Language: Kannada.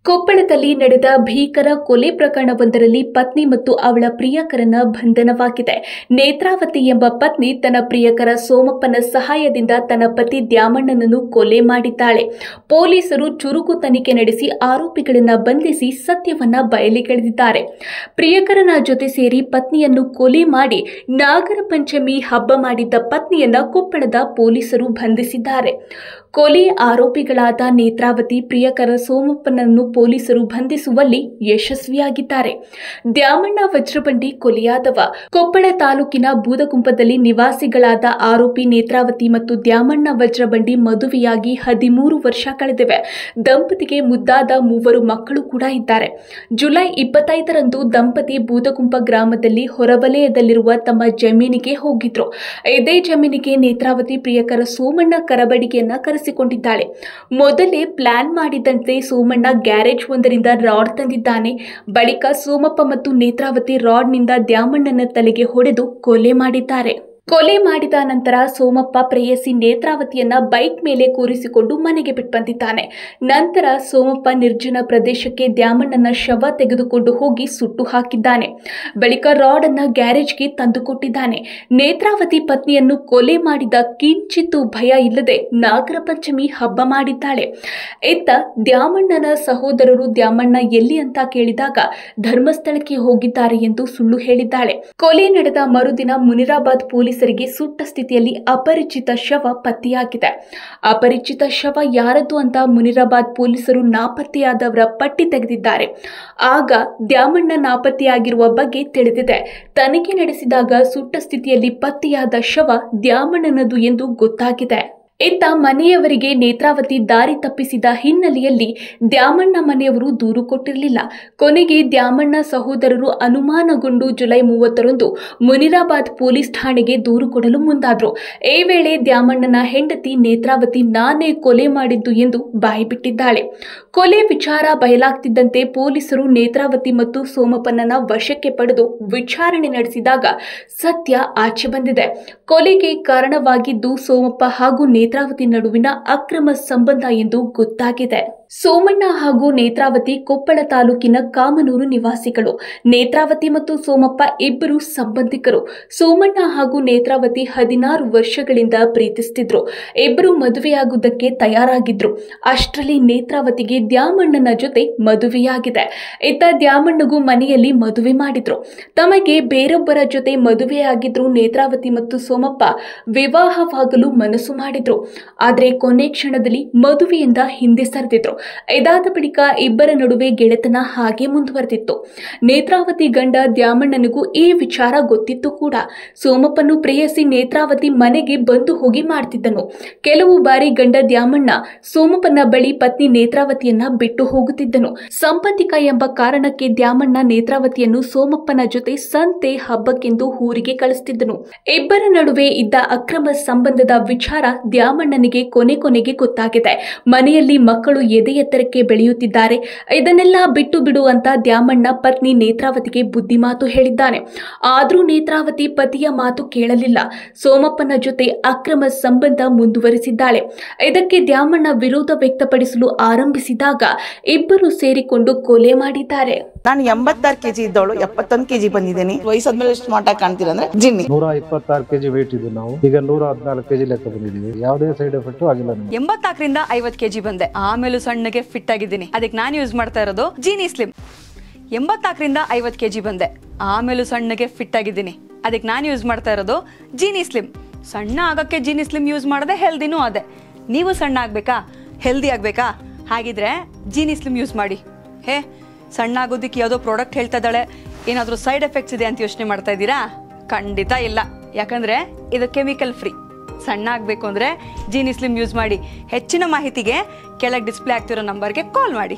ಕೊಪ್ಪಳದಲ್ಲಿ ನಡೆದ ಭೀಕರ ಕೊಲೆ ಪ್ರಕರಣವೊಂದರಲ್ಲಿ ಪತ್ನಿ ಮತ್ತು ಅವಳ ಪ್ರಿಯಕರನ ಬಂಧನವಾಗಿದೆ. ನೇತ್ರಾವತಿ ಎಂಬ ಪತ್ನಿ ತನ್ನ ಪ್ರಿಯಕರ ಸೋಮಪ್ಪನ ಸಹಾಯದಿಂದ ತನ್ನ ಪತಿ ದ್ಯಾಮಣ್ಣನನ್ನು ಕೊಲೆ ಮಾಡಿದ್ದಾಳೆ. ಪೊಲೀಸರು ಚುರುಕು ತನಿಖೆ ನಡೆಸಿ ಆರೋಪಿಗಳನ್ನು ಬಂಧಿಸಿ ಸತ್ಯವನ್ನ ಬಯಲಿಗೆಳೆದಿದ್ದಾರೆ. ಪ್ರಿಯಕರನ ಜೊತೆ ಸೇರಿ ಪತ್ನಿಯನ್ನು ಕೊಲೆ ಮಾಡಿ ನಾಗರ ಪಂಚಮಿ ಹಬ್ಬ ಮಾಡಿದ್ದ ಪತ್ನಿಯನ್ನ ಕೊಪ್ಪಳದ ಪೊಲೀಸರು ಬಂಧಿಸಿದ್ದಾರೆ. ಕೊಲೆ ಆರೋಪಿಗಳಾದ ನೇತ್ರಾವತಿ, ಪ್ರಿಯಕರ ಸೋಮಪ್ಪನನ್ನು ಪೊಲೀಸರು ಬಂಧಿಸುವಲ್ಲಿ ಯಶಸ್ವಿಯಾಗಿದ್ದಾರೆ. ದ್ಯಾಮಣ್ಣ ವಜ್ರಬಂಡಿ ಕೊಲೆಯಾದವ. ಕೊಪ್ಪಳ ತಾಲೂಕಿನ ಬೂದಗುಂಪದಲ್ಲಿ ನಿವಾಸಿಗಳಾದ ಆರೋಪಿ ನೇತ್ರಾವತಿ ಮತ್ತು ದ್ಯಾಮಣ್ಣ ವಜ್ರಬಂಡಿ ಮದುವೆಯಾಗಿ 13 ವರ್ಷ ಕಳೆದಿವೆ. ದಂಪತಿಗೆ ಮುದ್ದಾದ 3 ಮಕ್ಕಳು ಕೂಡ ಇದ್ದಾರೆ. ಜುಲೈ 25ರಂದು ದಂಪತಿ ಬೂದಗುಂಪ ಗ್ರಾಮದಲ್ಲಿ ಹೊರವಲಯದಲ್ಲಿರುವ ತಮ್ಮ ಜಮೀನಿಗೆ ಹೋಗಿದ್ರು. ಇದೇ ಜಮೀನಿಗೆ ನೇತ್ರಾವತಿ ಪ್ರಿಯಕರ ಸೋಮಣ್ಣ ಕರಬಡಿಗೆಯನ್ನ ಕರೆಸಿಕೊಂಡಿದ್ದಾಳೆ. ಮೊದಲೇ ಪ್ಲಾನ್ ಮಾಡಿದಂತೆ ಸೋಮಣ್ಣ ಗ್ಯಾರೇಜ್ ಒಂದರಿಂದ ರಾಡ್ ತಂದಿದ್ದಾನೆ. ಬಳಿಕ ಸೋಮಪ್ಪ ಮತ್ತು ನೇತ್ರಾವತಿ ರಾಡ್ನಿಂದ ದ್ಯಾಮಣ್ಣನ ತಲೆಗೆ ಹೊಡೆದು ಕೊಲೆ ಮಾಡಿದ್ದಾರೆ. ಕೊಲೆ ಮಾಡಿದ ನಂತರ ಸೋಮಪ್ಪ ಪ್ರೇಯಸಿ ನೇತ್ರಾವತಿಯನ್ನ ಬೈಕ್ ಮೇಲೆ ಕೂರಿಸಿಕೊಂಡು ಮನೆಗೆ ಬಿಟ್ಟು ಬಂದಿದ್ದಾನೆ. ನಂತರ ಸೋಮಪ್ಪ ನಿರ್ಜನ ಪ್ರದೇಶಕ್ಕೆ ದ್ಯಾಮಣ್ಣನ ಶವ ತೆಗೆದುಕೊಂಡು ಹೋಗಿ ಸುಟ್ಟು ಹಾಕಿದ್ದಾನೆ. ಬಳಿಕ ರಾಡ್ ಅನ್ನ ಗ್ಯಾರೇಜ್ಗೆ ತಂದುಕೊಟ್ಟಿದ್ದಾನೆ. ನೇತ್ರಾವತಿ ಪತ್ನಿಯನ್ನು ಕೊಲೆ ಮಾಡಿದ ಕಿಂಚಿತ್ತು ಭಯ ಇಲ್ಲದೆ ನಾಗರ ಪಂಚಮಿ ಹಬ್ಬ ಮಾಡಿದ್ದಾಳೆ. ಇತ್ತ ದ್ಯಾಮಣ್ಣನ ಸಹೋದರರು ದ್ಯಾಮಣ್ಣ ಎಲ್ಲಿ ಅಂತ ಕೇಳಿದಾಗ ಧರ್ಮಸ್ಥಳಕ್ಕೆ ಹೋಗಿದ್ದಾರೆ ಎಂದು ಸುಳ್ಳು ಹೇಳಿದ್ದಾಳೆ. ಕೊಲೆ ನಡೆದ ಮರುದಿನ ಮುನಿರಾಬಾದ್ ಪೊಲೀಸರಿಗೆ ಸುಟ್ಟ ಸ್ಥಿತಿಯಲ್ಲಿ ಅಪರಿಚಿತ ಶವ ಪತ್ತೆಯಾಗಿದೆ. ಅಪರಿಚಿತ ಶವ ಯಾರದು ಅಂತ ಮುನಿರಾಬಾದ್ ಪೊಲೀಸರು ನಾಪತ್ತೆಯಾದವರ ಪಟ್ಟಿ ತೆಗೆದಿದ್ದಾರೆ. ಆಗ ದ್ಯಾಮಣ್ಣ ನಾಪತ್ತೆಯಾಗಿರುವ ಬಗ್ಗೆ ತಿಳಿದಿದೆ. ತನಿಖೆ ನಡೆಸಿದಾಗ ಸುಟ್ಟ ಸ್ಥಿತಿಯಲ್ಲಿ ಪತ್ತೆಯಾದ ಶವ ದ್ಯಾಮಣ್ಣನದು ಎಂದು ಗೊತ್ತಾಗಿದೆ. ಇತ್ತ ಮನೆಯವರಿಗೆ ನೇತ್ರಾವತಿ ದಾರಿ ತಪ್ಪಿಸಿದ ಹಿನ್ನೆಲೆಯಲ್ಲಿ ದ್ಯಾಮಣ್ಣ ಮನೆಯವರು ದೂರು ಕೊಟ್ಟಿರಲಿಲ್ಲ. ಕೊನೆಗೆ ದ್ಯಾಮಣ್ಣ ಸಹೋದರರು ಅನುಮಾನಗೊಂಡು ಜುಲೈ 30ರಂದು ಮುನಿರಾಬಾದ್ ಪೊಲೀಸ್ ಠಾಣೆಗೆ ದೂರು ಕೊಡಲು ಮುಂದಾದ್ರು. ಈ ವೇಳೆ ದ್ಯಾಮಣ್ಣನ ಹೆಂಡತಿ ನೇತ್ರಾವತಿ ನಾನೇ ಕೊಲೆ ಮಾಡಿದ್ದು ಎಂದು ಬಾಯಿಬಿಟ್ಟಿದ್ದಾಳೆ. ಕೊಲೆ ವಿಚಾರ ಬಯಲಾಗ್ತಿದ್ದಂತೆ ಪೊಲೀಸರು ನೇತ್ರಾವತಿ ಮತ್ತು ಸೋಮಪ್ಪನನ್ನ ವಶಕ್ಕೆ ಪಡೆದು ವಿಚಾರಣೆ ನಡೆಸಿದಾಗ ಸತ್ಯ ಆಚೆ ಬಂದಿದೆ. ಕೊಲೆಗೆ ಕಾರಣವಾಗಿದ್ದು ಸೋಮಪ್ಪ ಹಾಗೂ ನೇತ್ರಾವತಿ ನಡುವಿನ ಅಕ್ರಮ ಸಂಬಂಧ ಎಂದು ಗೊತ್ತಾಗಿದೆ. ಸೋಮಣ್ಣ ಹಾಗೂ ನೇತ್ರಾವತಿ ಕೊಪ್ಪಳ ತಾಲೂಕಿನ ಕಾಮನೂರು ನಿವಾಸಿಗಳು. ನೇತ್ರಾವತಿ ಮತ್ತು ಸೋಮಪ್ಪ ಇಬ್ಬರು ಸಂಬಂಧಿಕರು. ಸೋಮಣ್ಣ ಹಾಗೂ ನೇತ್ರಾವತಿ 16 ವರ್ಷಗಳಿಂದ ಪ್ರೀತಿಸುತ್ತಿದ್ರು. ಇಬ್ಬರು ಮದುವೆಯಾಗುವುದಕ್ಕೆ ತಯಾರಾಗಿದ್ರು. ಅಷ್ಟರಲ್ಲಿ ನೇತ್ರಾವತಿಗೆ ದ್ಯಾಮಣ್ಣನ ಜೊತೆ ಮದುವೆಯಾಗಿದೆ. ಇತ್ತ ದ್ಯಾಮಣ್ಣಗೂ ಮನೆಯಲ್ಲಿ ಮದುವೆ ಮಾಡಿದ್ರು. ತಮಗೆ ಬೇರೊಬ್ಬರ ಜೊತೆ ಮದುವೆಯಾಗಿದ್ರು ನೇತ್ರಾವತಿ ಮತ್ತು ಸೋಮಪ್ಪ ವಿವಾಹವಾಗಲು ಮನಸ್ಸು ಮಾಡಿದ್ರು. ಆದರೆ ಕೊನೆ ಕ್ಷಣದಲ್ಲಿ ಮದುವೆಯಿಂದ ಹಿಂದೆ ಸರಿದಿದ್ರು. ಇದಾದ ಬಳಿಕ ಇಬ್ಬರ ನಡುವೆ ಗೆಳೆತನ ಹಾಗೆ ಮುಂದುವರೆದಿತ್ತು. ನೇತ್ರಾವತಿ ಗಂಡ ದ್ಯಾಮಣ್ಣನಿಗೂ ಈ ವಿಚಾರ ಗೊತ್ತಿತ್ತು ಕೂಡ. ಸೋಮಪ್ಪನು ಪ್ರೇಯಸಿ ನೇತ್ರಾವತಿ ಮನೆಗೆ ಬಂದು ಹೋಗಿ ಮಾಡ್ತಿದ್ದನು. ಕೆಲವು ಬಾರಿ ಗಂಡ ದ್ಯಾಮಣ್ಣ ಸೋಮಪ್ಪನ ಬಳಿ ಪತ್ನಿ ನೇತ್ರಾವತಿಯನ್ನ ಬಿಟ್ಟು ಹೋಗುತ್ತಿದ್ದನು. ಸಂಪತ್ತಿಕ ಎಂಬ ಕಾರಣಕ್ಕೆ ದ್ಯಾಮಣ್ಣ ನೇತ್ರಾವತಿಯನ್ನು ಸೋಮಪ್ಪನ ಜೊತೆ ಸಂತೆ ಹಬ್ಬಕ್ಕೆಂದು ಊರಿಗೆ ಕಳಿಸುತ್ತಿದ್ದನು. ಇಬ್ಬರ ನಡುವೆ ಇದ್ದ ಅಕ್ರಮ ಸಂಬಂಧದ ವಿಚಾರ ದ್ಯಾಮಣ್ಣನಿಗೆ ಕೊನೆಗೆ ಗೊತ್ತಾಗಿದೆ. ಮನೆಯಲ್ಲಿ ಮಕ್ಕಳು ಎದೆ ಎತ್ತರಕ್ಕೆ ಬೆಳೆಯುತ್ತಿದ್ದಾರೆ. ಇದನ್ನೆಲ್ಲ ಬಿಟ್ಟು ಬಿಡು ಅಂತ ದ್ಯಾಮಣ್ಣ ಪತ್ನಿ ನೇತ್ರಾವತಿಗೆ ಬುದ್ಧಿ ಮಾತು ಹೇಳಿದ್ದಾನೆ. ಆದರೂ ನೇತ್ರಾವತಿ ಪತಿಯ ಮಾತು ಕೇಳಲಿಲ್ಲ. ಸೋಮಪ್ಪನ ಜೊತೆ ಅಕ್ರಮ ಸಂಬಂಧ ಮುಂದುವರಿಸಿದ್ದಾಳೆ. ಇದಕ್ಕೆ ದ್ಯಾಮಣ್ಣ ವಿರೋಧ ವ್ಯಕ್ತಪಡಿಸಲು ಆರಂಭಿಸಿದಾಗ ಇಬ್ಬರು ಸೇರಿಕೊಂಡು ಕೊಲೆ ಮಾಡಿದ್ದಾರೆ. ನಾನು 86 kg ಇದ್ದವಳು 71 kg ಬಂದಿದ್ದೇನೆ. ವಯಸ್ಸಾದ್ಮೇಲೆ ಸ್ಮಾರ್ಟ್ ಆಗಿ ಕಾಣ್ತೀರ ಅಂದ್ರೆ ಜಿನ್ನಿ. 126 kg ವೇಟ್ ಇದೆ. ನಾವು ಈಗ 114 kg ಲೆಕ್ಕ ಬಂದಿದ್ದೀವಿ. ಯಾವುದೇ ಸೈಡ್ ಎಫೆಕ್ಟ್ ಆಗಿಲ್ಲ. 84ರಿಂದ 50 kg ಬಂದೆ. ಆಮೇಲೆ ಸಣ್ಣಗೆ ಫಿಟ್ ಆಗಿದ್ದೀನಿ. ಅದಕ್ಕೆ ನಾನು ಯೂಸ್ ಮಾಡ್ತಾ ಇರೋದು ಜೀನಿ ಸ್ಲಿಮ್. 84ರಿಂದ 50 kg ಬಂದೆ. ಆಮೇಲೆ ಸಣ್ಣಗೆ ಫಿಟ್ ಆಗಿದ್ದೀನಿ. ಅದಕ್ಕೆ ನಾನು ಯೂಸ್ ಮಾಡ್ತಾ ಇರೋದು ಜೀನಿ ಸ್ಲಿಮ್. ಸಣ್ಣ ಆಗಕ್ಕೆ ಜೀನಿ ಸ್ಲಿಮ್ ಯೂಸ್ ಮಾಡದೆ ಹೆಲ್ದಿನೂ ಅದೇ. ನೀವು ಸಣ್ಣ ಆಗ್ಬೇಕಾ, ಹೆಲ್ದಿ ಆಗ್ಬೇಕಾ? ಹಾಗಿದ್ರೆ ಜೀನಿ ಸ್ಲಿಮ್ ಯೂಸ್ ಮಾಡಿ. ಹೇ, ಸಣ್ಣ ಆಗೋದಕ್ಕೆ ಯಾವುದೋ ಪ್ರಾಡಕ್ಟ್ ಹೇಳ್ತಾ ಇದ್ದಾಳೆ, ಏನಾದರೂ ಸೈಡ್ ಎಫೆಕ್ಟ್ಸ್ ಇದೆ ಅಂತ ಯೋಚನೆ ಮಾಡ್ತಾ ಇದ್ದೀರಾ? ಖಂಡಿತ ಇಲ್ಲ. ಯಾಕಂದ್ರೆ ಇದು ಕೆಮಿಕಲ್ ಫ್ರೀ. ಸಣ್ಣ ಆಗಬೇಕು ಅಂದರೆ ಜೀನಿ ಸ್ಲಿಮ್ ಯೂಸ್ ಮಾಡಿ. ಹೆಚ್ಚಿನ ಮಾಹಿತಿಗೆ ಕೆಳಗೆ ಡಿಸ್ಪ್ಲೇ ಆಗ್ತಿರೋ ನಂಬರ್ಗೆ ಕಾಲ್ ಮಾಡಿ.